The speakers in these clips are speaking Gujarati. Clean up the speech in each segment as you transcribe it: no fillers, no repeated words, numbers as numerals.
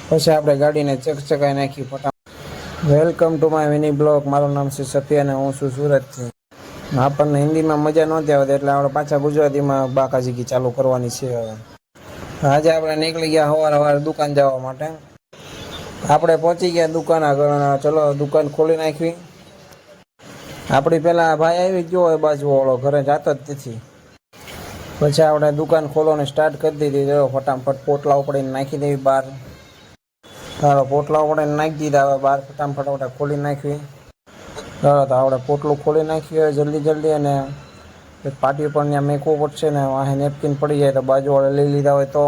પછી આપણે ગાડીને ચકચકાઈ નાખી ફટાફટ। Welcome to my mini blog. મારું નામ છે સત્ય અને હું છું સુરતથી। આપણને હિન્દીમાં મજા નહોતી આવતી એટલે આપણે પાછા ગુજરાતીમાં બાકાજીકી ચાલુ કરવાની છે હવે। આજે આપણે નીકળી ગયા સવારે દુકાન જવા માટે। આપણે પહોંચી ગયા દુકાન આગળ। ચલો દુકાન ખોલી નાખવી। આપણી પેલા ભાઈ આવી ગયો એ બાજુ વાળો, ઘરે જાતો જ નથી। પછી આપણે દુકાન ખોલવાની સ્ટાર્ટ કરી દીધી। જો ફટાફટ પોટલા ઉપડીને નાખી દેવી બહાર। ચાલો પોટલા ઉપડીને નાખી દીધા, હવે બહાર ફટાફટ આપણે ખોલી નાખવી। ચાલો તો આપણે પોટલું ખોલી નાખીએ જલ્દી અને એક પાટી ઉપર ત્યાં મેકવું પડશે ને વાહે નેપકિન પડી જાય તો બાજુવાળે લઈ લીધા હોય તો।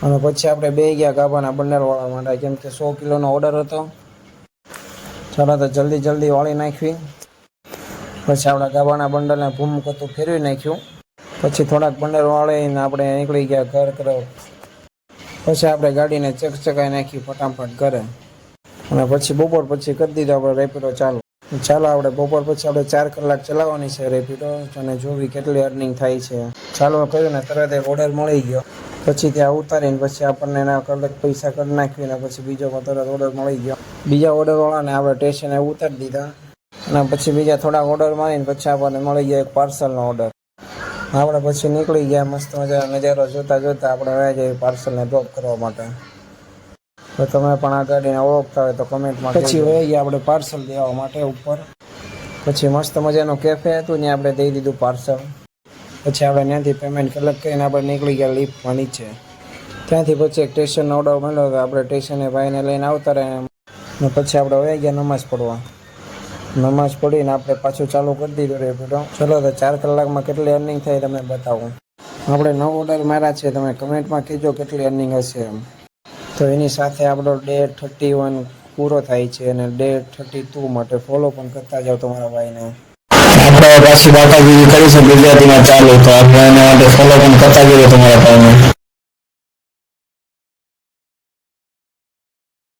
અને પછી આપણે બે ગયા ગાભાના બંડલવાળા માટે, કેમ કે 100 કિલોનો ઓર્ડર હતો। ચાલો તો જલ્દી વાળી નાખવી। પછી આપણે ગાભાના બંડલને ભૂમકતું ફેરવી નાખ્યું। પછી થોડાક બંડલ વાળીને આપણે નીકળી ગયા ઘર તરફ। પછી આપણે ગાડીને ચકચકાઈ નાખી ફટાફટ ઘરે। અને પછી બપોર પછી કરી દીધો આપણે રેપિડો ચાલુ। ચાલો આપણે બપોર પછી આપણે 4 કલાક ચલાવવાની છે રેપિડો અને જોવી કેટલી અર્નિંગ થાય છે। ચાલો કર્યું ને તરત એક ઓર્ડર મળી ગયો। પછી ત્યાં ઉતારીને પછી આપણને એના કલાક પૈસા કરી નાખીને પછી બીજો તરત ઓર્ડર મળી ગયો। બીજા ઓર્ડરવાળાને આપણે સ્ટેશને ઉતારી દીધા અને પછી બીજા થોડાક ઓર્ડર મારીને પછી આપણને મળી ગયો એક પાર્સલનો ઓર્ડર। આપણે પછી નીકળી ગયા મસ્ત મજાનો નજારો જોતા આપણે વયા જઈએ પાર્સલને ડ્રોપ કરવા માટે। તો તમે પણ આ ગાડીને ઓળખતા હોય તો કમેન્ટમાં પછી વયા ગયા આપણે પાર્સલ દેવા માટે ઉપર। પછી મસ્ત મજાનું કેફે હતું, ત્યાં આપણે દઈ દીધું પાર્સલ। પછી આપણે ત્યાંથી પેમેન્ટ કલેક્ટ કરીને આપણે નીકળી ગયા લિફ્ટમાં નીચે। ત્યાંથી પછી એક સ્ટેશનનો ઓર્ડર મળ્યો તો આપણે સ્ટેશને ભાઈને લઈને આવતા રહ્યા અને પછી આપણે વયા ગયા નમાઝ પડવા। નમાઝ પડીને આપણે પાછું ચાલુ કરી દીધું રેપિડો। ચલો તો 4 કલાકમાં કેટલી અર્નિંગ થાય તમને બતાવું। આપણે 9 ઓર્ડર માર્યા છે, તમે કમેન્ટમાં કહેજો કેટલી અર્નિંગ હશે એમ। તો એની સાથે આપણો ડે 31 પૂરો થાય છે અને ડે 32 માટે ફોલો પણ કરતા જાઓ તમારા ભાઈને। આપણે પાછી બાકાજી કરીશું ગુજરાતીમાં ચાલુ, તો આપણે એના માટે ફોલો પણ કરતા જઈએ તમારા ભાઈને।